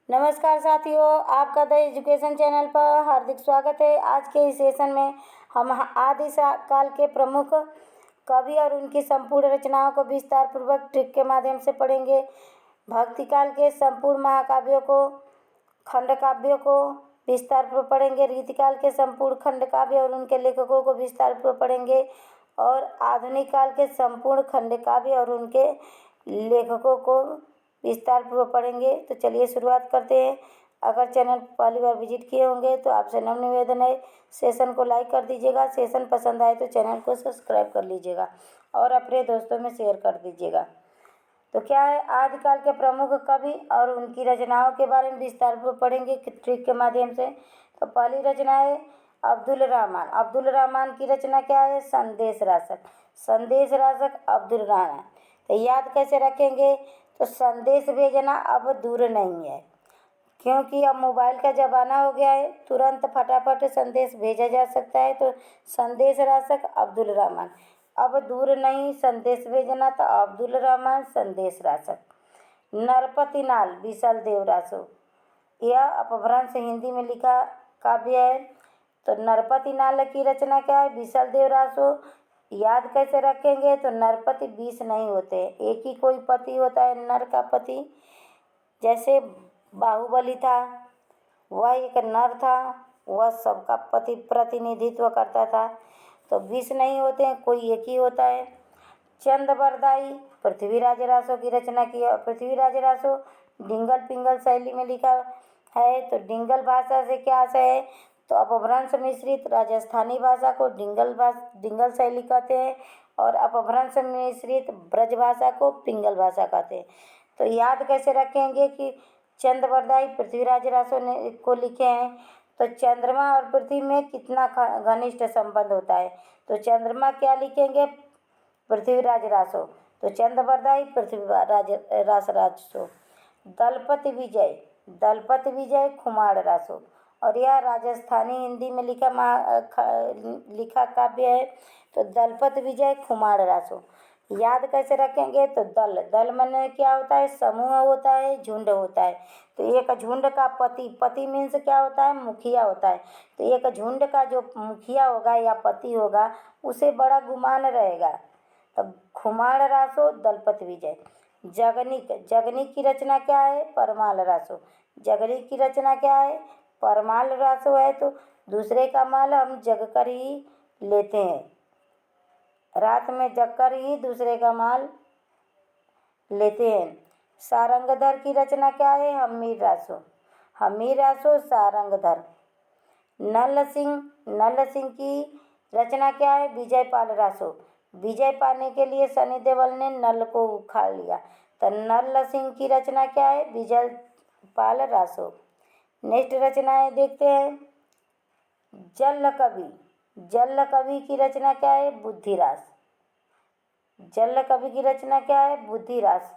नमस्कार साथियों, आपका द एजुकेशन चैनल पर हार्दिक स्वागत है। आज के इस सेशन में हम आदि काल के प्रमुख कवि और उनकी संपूर्ण रचनाओं को विस्तार पूर्वक ट्रिक के माध्यम से पढ़ेंगे। भक्ति काल के संपूर्ण महाकाव्यों को, खंड काव्यों को विस्तार पूर्वक पढ़ेंगे। रीतिकाल के संपूर्ण खंड काव्य और उनके लेखकों को विस्तार पूर्वक पढ़ेंगे और आधुनिक काल के संपूर्ण खंड काव्य और उनके लेखकों को विस्तार पूर्वक पढ़ेंगे। तो चलिए शुरुआत करते हैं। अगर चैनल पहली बार विजिट किए होंगे तो आपसे नम्र निवेदन है, सेशन को लाइक कर दीजिएगा। सेशन पसंद आए तो चैनल को सब्सक्राइब कर लीजिएगा और अपने दोस्तों में शेयर कर दीजिएगा। तो क्या है, आदिकाल के प्रमुख कवि और उनकी रचनाओं के बारे में विस्तार पूर्वक पढ़ेंगे ट्रिक के माध्यम से। तो पहली रचना है अब्दुल रहमान। अब्दुल रहमान की रचना क्या है? संदेश रासक। संदेश रासक अब्दुल रहमान। तो याद कैसे रखेंगे? तो संदेश भेजना अब दूर नहीं है, क्योंकि अब मोबाइल का ज़माना हो गया है, तुरंत फटाफट संदेश भेजा जा सकता है। तो संदेश रासक अब्दुल रहमान। अब दूर नहीं संदेश भेजना, तो अब्दुल रहमान संदेश रासक। नरपति नाल विशाल देव रासो। यह अपभ्रंश हिंदी में लिखा काव्य है। तो नरपति नाल की रचना क्या है? विशाल देव रासो। याद कैसे रखेंगे? तो नरपति 20 नहीं होते, एक ही कोई पति होता है, नर का पति। जैसे बाहुबली था, वह एक नर था, वह सबका पति प्रतिनिधित्व करता था। तो 20 नहीं होते हैं, कोई एक ही होता है। चंदबरदाई पृथ्वीराज रासो की रचना की है। पृथ्वीराज रासो डिंगल पिंगल शैली में लिखा है। तो डिंगल भाषा से क्या आशय है? तो अपभ्रंश मिश्रित राजस्थानी भाषा को डिंगल शैली कहते हैं और अपभ्रंश मिश्रित ब्रज भाषा को पिंगल भाषा कहते हैं। तो याद कैसे रखेंगे कि चंदबरदाई पृथ्वीराज रासो ने को लिखे हैं। तो चंद्रमा और पृथ्वी में कितना घनिष्ठ संबंध होता है? तो चंद्रमा क्या लिखेंगे? पृथ्वीराज रासो। तो चंदबरदाई पृथ्वीराज रासो। दलपति विजय। दलपति विजय खुमाड़ रासो। और यह राजस्थानी हिंदी में लिखा काव्य है। तो दलपति विजय खुमाड़ रासो। याद कैसे रखेंगे? तो दल माने क्या होता है? समूह होता है, झुंड होता है। तो एक झुंड का पति मीन्स क्या होता है? मुखिया होता है। तो एक झुंड का जो मुखिया होगा या पति होगा, उसे बड़ा गुमान रहेगा। तो खुमाड़ रासो दलपति विजय। जगनिक की रचना क्या है? परमाल रासो। जगनिक की रचना क्या है? परमाल रासो है। तो दूसरे का माल हम जग कर ही लेते हैं, रात में जग कर ही दूसरे का माल लेते हैं। सारंगधर की रचना क्या है? हमीर रासो। हमीर रासो सारंगधर। नल सिंह की रचना क्या है? विजयपाल रासो। विजय पाने के लिए सनी देओल ने नल को उखाड़ लिया। तो नल सिंह की रचना क्या है? विजयपाल रासो। नेक्स्ट रचनाएं देखते हैं। जल्ल कवि की रचना क्या है? बुद्धिरास। जल्ल कवि की रचना क्या है? बुद्धिरास।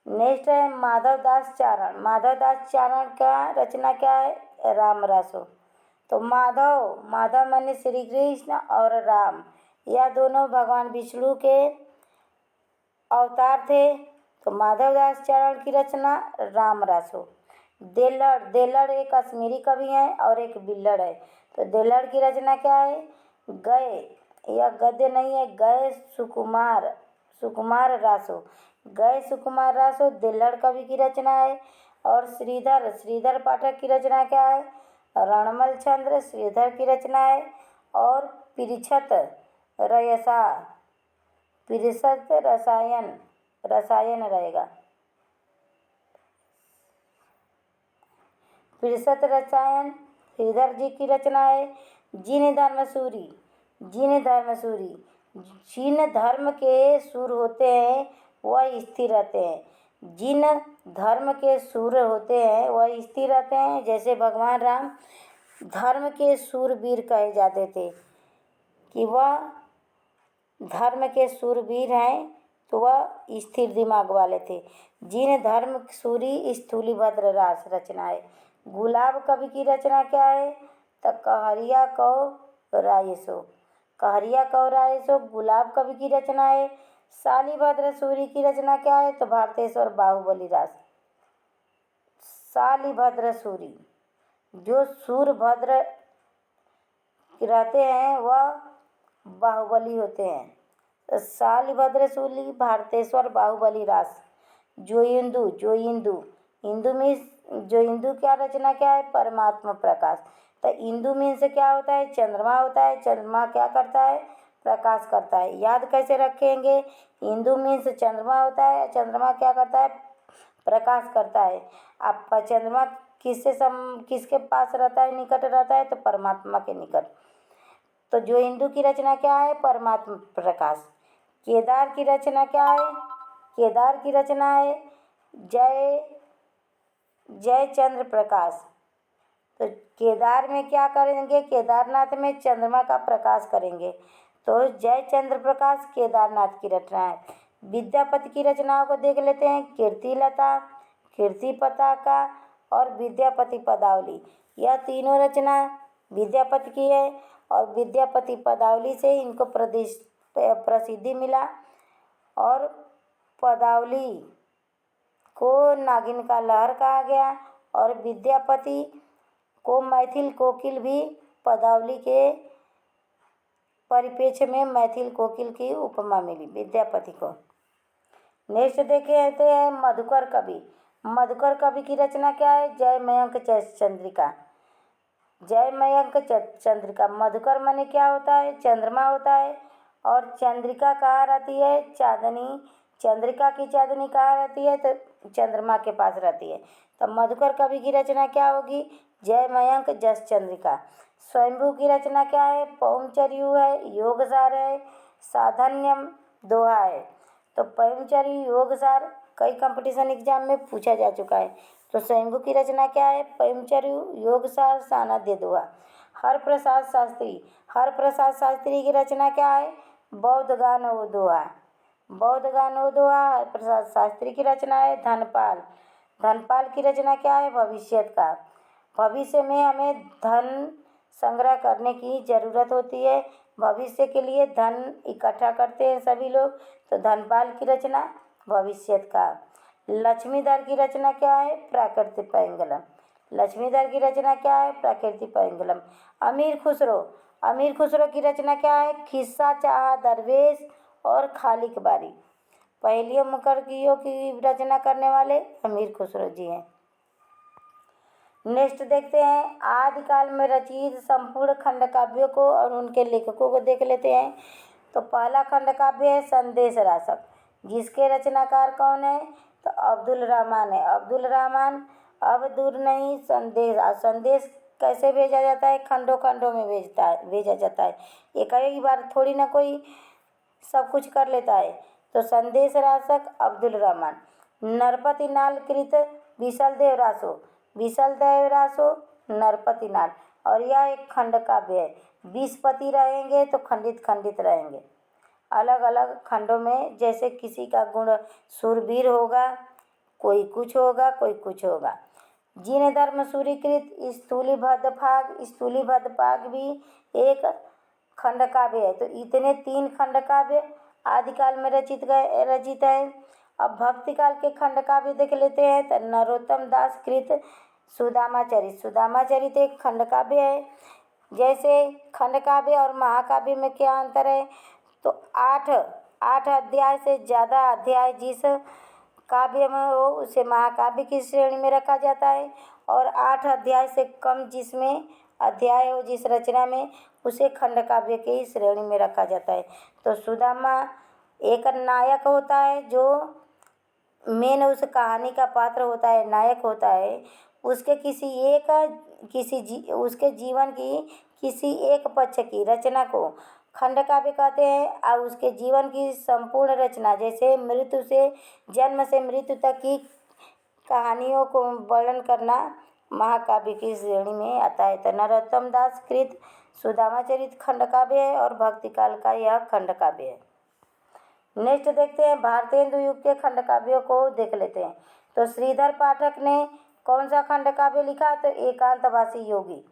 नेक्स्ट है माधवदास चारण। माधवदास चारण का रचना क्या है? रामरासो। तो माधव माने श्री कृष्ण और राम, यह दोनों भगवान विष्णु के अवतार थे। तो माधवदास चारण की रचना रामरासो। देलड़ एक कश्मीरी कवि हैं और एक बिल्लड़ है। तो देलड़ की रचना क्या है? गए, यह गद्य नहीं है, गए सुकुमार रासो। गए सुकुमार रासो देलड़ कवि की रचना है। और श्रीधर पाठक की रचना क्या है? रणमल चंद्र श्रीधर की रचना है। और पिरिछत रसायन रहेगा। पिरिसत रसायन श्रीधर जी की रचना है। जिन धर्म के सुर होते हैं वह स्थिर रहते हैं। जिन धर्म के सुर होते हैं वह स्थिर रहते हैं। जैसे भगवान राम धर्म के सूरवीर कहे जाते थे कि वह धर्म के सूरवीर हैं, तो वह स्थिर दिमाग वाले थे। जिन धर्म सूरी स्थूलीभद्र रास रचना है। गुलाब कवि की रचना क्या है? तो कहरिया कौ रायसो गुलाब कवि की रचना है। शालीभद्र सूरी की रचना क्या है? तो भारतेश्वर बाहुबली रास। शालिभद्र सूरी, जो सूरभद्र रहते हैं वह बाहुबली होते हैं। तो शालिभद्र सूरी भारतेश्वर बाहुबली रास। जो इंदु मीन्स जो इंदु क्या रचना क्या है, परमात्मा प्रकाश। तो इंदु मीन्स क्या होता है, चंद्रमा होता है। चंद्रमा क्या करता है, प्रकाश करता है। याद कैसे रखेंगे, इंदु मीन्स चंद्रमा होता है, चंद्रमा क्या करता है, प्रकाश करता है। अब चंद्रमा किसके पास रहता है, निकट रहता है, तो परमात्मा के निकट। तो जो इंदु की रचना क्या है, परमात्मा प्रकाश। केदार की रचना क्या है, केदार की रचना है जय चंद्र प्रकाश। तो केदार में क्या करेंगे, केदारनाथ में चंद्रमा का प्रकाश करेंगे। तो जय चंद्र प्रकाश केदारनाथ की रचना है। विद्यापति की रचनाओं को देख लेते हैं। कीर्तिलता, कीर्ति पताका और विद्यापति पदावली, यह तीनों रचना विद्यापति की है। और विद्यापति पदावली से इनको प्रसिद्धि मिला। और पदावली को नागिन का लहर कहा गया। और विद्यापति को मैथिल कोकिल भी पदावली के परिप्रेक्ष्य में मैथिल कोकिल की उपमा मिली विद्यापति को। नेक्स्ट देखे तो है मधुकर कवि। मधुकर कवि की रचना क्या है, जय मयंक चंद्रिका। जय मयंक चंद्रिका। मधुकर माने क्या होता है, चंद्रमा होता है। और चंद्रिका कहाँ रहती है, चांदनी। चंद्रिका की चांदनी कहाँ रहती है, तो चंद्रमा के पास रहती है। तो मधुकर कवि की रचना क्या होगी, जय मयंक जस चंद्रिका। स्वयंभू की रचना क्या है, पौमचर्यु है, योगसार है, साधन्यम दोहा है। तो पौमचर्यु योगसार कई कंपटीशन एग्जाम में पूछा जा चुका है। तो स्वयंभू की रचना क्या है, पौमचर्यु योगसार सानाद्य दोहा। हरप्रसाद शास्त्री। हरप्रसाद शास्त्री की रचना क्या है, बौद्ध गान व दोहा। बौद्ध गान व दोहा हरप्रसाद शास्त्री की रचना है। धनपाल। धनपाल की रचना क्या है, भविष्यत का। भविष्य में हमें धन संग्रह करने की ज़रूरत होती है, भविष्य के लिए धन इकट्ठा करते हैं सभी लोग। तो धनपाल की रचना भविष्यत का। लक्ष्मीधर की रचना क्या है, प्राकृतिक पैंगलम। लक्ष्मीधर की रचना क्या है, प्राकृतिक पैंगलम। अमीर खुसरो। अमीर खुसरो की रचना क्या है, खिस्सा चाहा दरवेश और खालिक बारी। पहेलियों मुकर्रियों की रचना करने वाले अमीर खुसरो जी हैं। नेक्स्ट देखते हैं आदिकाल में रचित संपूर्ण खंड काव्यों को और उनके लेखकों को देख लेते हैं। तो पहला खंड काव्य है संदेश रासक, जिसके रचनाकार कौन है, तो अब्दुल रहमान है। अब्दुल रहमान। अब दूर नहीं संदेश। संदेश कैसे भेजा जाता है, खंडों खंडों में भेजा जाता है। एक ही बार थोड़ी ना कोई सब कुछ कर लेता है। तो संदेश रासक अब्दुल रहमान। नरपति नाल कृत विशलदेव रासो। विशलदेव रासो नरपति नाल। और यह एक खंड काव्य है। 20 पति रहेंगे तो खंडित खंडित रहेंगे अलग अलग खंडों में। जैसे किसी का गुण शूरवीर होगा, कोई कुछ होगा, कोई कुछ होगा। जिन धर्म सूरीकृत स्थूलीभद्र पाग भी एक खंड काव्य है। तो इतने 3 खंड काव्य आदिकाल में रचित है। अब भक्ति काल के खंड काव्य देख लेते हैं। तो नरोत्तम दास कृत सुदामाचरित। सुदामाचरित एक खंड काव्य है। जैसे खंड काव्य और महाकाव्य में क्या अंतर है, तो 8 अध्याय से ज़्यादा अध्याय जिस काव्य में हो उसे महाकाव्य की श्रेणी में रखा जाता है। और 8 अध्याय से कम जिसमें अध्याय हो जिस रचना में, उसे खंड काव्य की ही श्रेणी में रखा जाता है। तो सुदामा एक नायक होता है, जो मेन उस कहानी का पात्र होता है, नायक होता है। उसके उसके जीवन की किसी एक पक्ष की रचना को खंड काव्य कहते हैं। और उसके जीवन की संपूर्ण रचना, जैसे मृत्यु से जन्म से मृत्यु तक की कहानियों को वर्णन करना महाकाव्य की श्रेणी में आता है। तो नरोत्तम दास कृत सुदामाचरित खंड काव्य है और भक्ति काल का यह खंड काव्य है। नेक्स्ट देखते हैं भारतेंदु युग के खंड काव्यों को देख लेते हैं। तो श्रीधर पाठक ने कौन सा खंड काव्य लिखा, तो एकांतवासी योगी।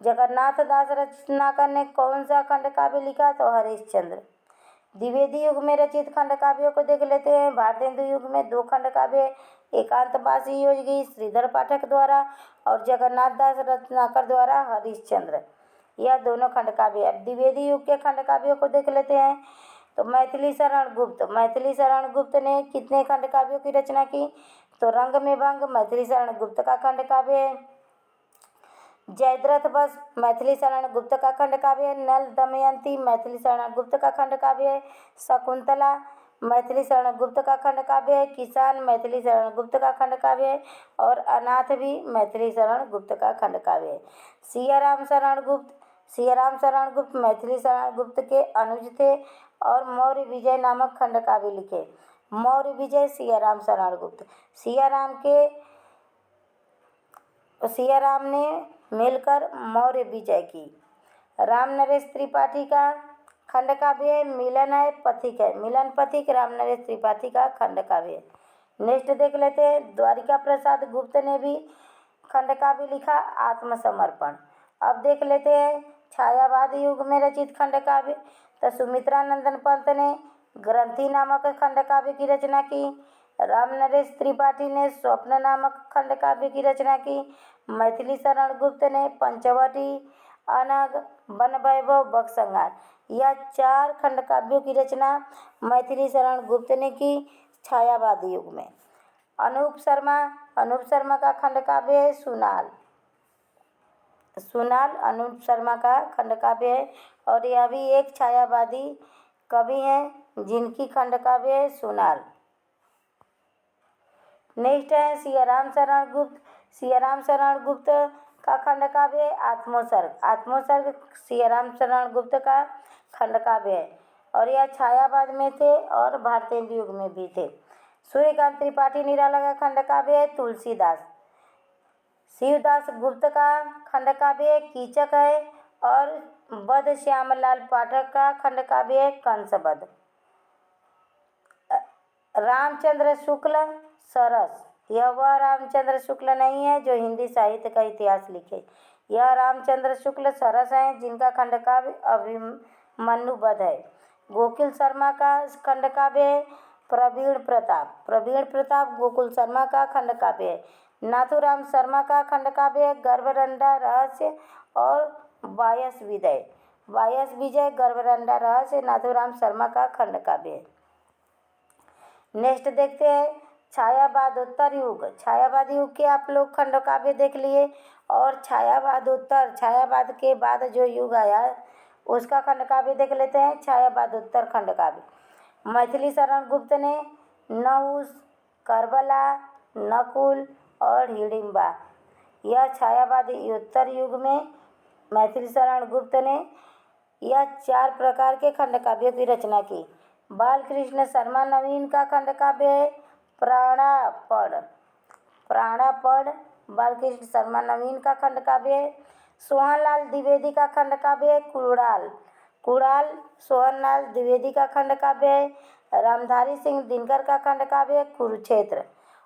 जगन्नाथ दास रत्नाकर ने कौन सा खंड काव्य लिखा, तो हरिश्चंद्र। द्विवेदी युग में रचित खंड काव्यों को देख लेते हैं। भारतेंदु युग में 2 खंड काव्य एकांतवासी योगी श्रीधर पाठक द्वारा और जगन्नाथ दास रत्नाकर द्वारा हरिश्चंद्र। यह दोनों खंड काव्य। अब द्विवेदी युग के खंड काव्यों को देख लेते हैं। तो मैथिली शरण गुप्त ने कितने खंड काव्यों की रचना की? तो रंग में भंग मैथिली शरण गुप्त का खंड काव्य है। जयद्रथ बस मैथिली शरण गुप्त का खंड काव्य है। नल दमयंती मैथिली शरण गुप्त का खंड काव्य है। शकुंतला मैथिली शरण गुप्त का खंड काव्य है। किसान मैथिली शरण गुप्त का खंड काव्य है। और अनाथ भी मैथिली शरण गुप्त का खंड काव्य है। सियाराम शरण गुप्त मैथिली शरण गुप्त के अनुज थे और मौर्य विजय नामक खंड काव्य लिखे। मौर्य विजय सियाराम शरण गुप्त। सियाराम ने मिलकर मौर्य विजय की। राम नरेश त्रिपाठी का खंड काव्य है मिलन पथिक राम नरेश त्रिपाठी का खंड काव्य है। नेक्स्ट देख लेते हैं। द्वारिका प्रसाद गुप्त ने भी खंड काव्य लिखा आत्मसमर्पण। अब देख लेते हैं छायावाद युग में रचित खंड काव्य। तो सुमित्रा नंदन पंत ने ग्रंथि नामक खंड काव्य की रचना की। राम नरेश त्रिपाठी ने स्वप्न नामक खंड काव्य की रचना की। मैथिली शरण गुप्त ने पंचवटी अनग वन वैभव बकसंहार। यह 4 खंड काव्यों की रचना मैथिली शरण गुप्त ने की छायावाद युग में। अनूप शर्मा का खंड काव्य है सुनाल अनूप शर्मा का खंड काव्य है और यह भी एक छायावादी कवि हैं जिनकी खंड काव्य है सुनाल। नेक्स्ट है सियाराम शरण गुप्त का खंड काव्य है आत्मोसर्ग सियाराम शरण गुप्त का खंड काव्य है और यह छायावाद में थे और भारतेंदु युग में भी थे। सूर्यकांत त्रिपाठी निराला का खंड काव्य है तुलसीदास। शिवदास गुप्त का खंड काव्य है कीचक है और बद श्यामलाल पाठक का खंड काव्य है कंसबद। रामचंद्र शुक्ल सरस। यह वह रामचंद्र शुक्ल नहीं है जो हिंदी साहित्य का इतिहास लिखे। यह रामचंद्र शुक्ल सरस हैं जिनका खंड काव्य अभिमन्युवध है। गोकुल शर्मा का खंड काव्य है प्रवीण प्रताप गोकुल शर्मा का खंड काव्य है। नाथूराम शर्मा का खंड काव्य है गर्भरंडा रहस्य और वायस विजय गर्भरंडा रहस्य नाथूराम शर्मा का खंड काव्य है। नेक्स्ट देखते हैं छायावादोत्तर युग के आप लोग खंड काव्य देख लिए और छायावाद के बाद जो युग आया उसका खंड काव्य देख लेते हैं। छायावादोत्तर खंड काव्य मैथिली शरण गुप्त ने नहुस करबला नकुल और हिडिंबा। यह छायावादोत्तर युग में मैथिली शरण गुप्त ने यह 4 प्रकार के खंड काव्यों की रचना की। बालकृष्ण शर्मा नवीन का खंड काव्य है प्राणापण बालकृष्ण शर्मा नवीन का खंड काव्य है। सोहनलाल द्विवेदी का खंड काव्य है कुड़ाल सोहनलाल द्विवेदी का खंड काव्य है। रामधारी सिंह दिनकर का खंड काव्य है कुरुक्षेत्र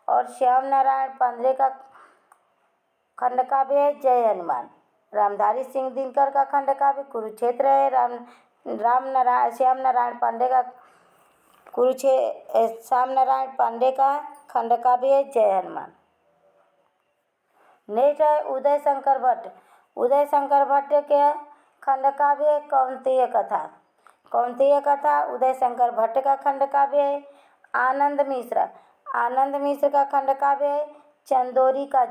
और श्याम नारायण पांडे का खंड काव्य है जय हनुमान। रामधारी सिंह दिनकर का खंड काव्य कुरुक्षेत्र है। श्याम नारायण पांडे का खंड काव्य है जय हनुमान। नेक्स्ट है उदय शंकर भट्ट के खंड काव्य है कौंतेय कथा उदय शंकर भट्ट का खंड काव्य है। आनंद मिश्र का खंड काव्य है चंदोरी का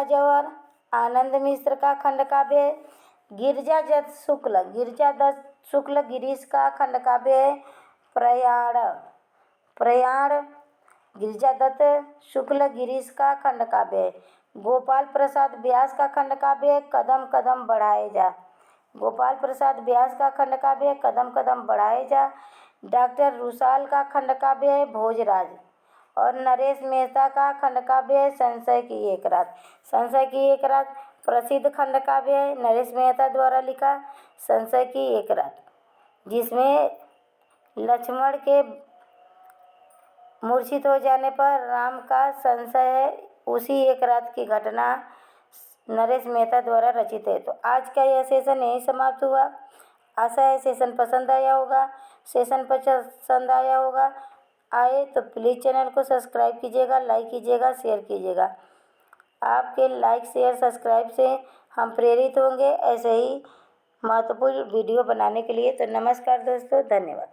जौहर आनंद मिश्र का खंड काव्य है। गिरिजादत्त शुक्ल गिरीश का खंड काव्य है प्रयाण गिरिजादत्त शुक्ल गिरीश का खंड काव्य है। गोपाल प्रसाद व्यास का खंड काव्य है कदम कदम बढ़ाए जा। डॉक्टर रुसाल का खंड काव्य है भोजराज और नरेश मेहता का खंड काव्य है संशय की एक रात प्रसिद्ध खंड काव्य है नरेश मेहता द्वारा लिखा संशय की एक रात, जिसमें लक्ष्मण के मूर्छित हो जाने पर राम का संशय है उसी एक रात की घटना नरेश मेहता द्वारा रचित है। तो आज का यह सेशन यहीं समाप्त हुआ। आशा है सेशन पसंद आया होगा। आए तो प्लीज़ चैनल को सब्सक्राइब कीजिएगा, लाइक कीजिएगा, शेयर कीजिएगा। आपके लाइक, शेयर, सब्सक्राइब से हम प्रेरित होंगे ऐसे ही महत्वपूर्ण वीडियो बनाने के लिए। तो नमस्कार दोस्तों, धन्यवाद।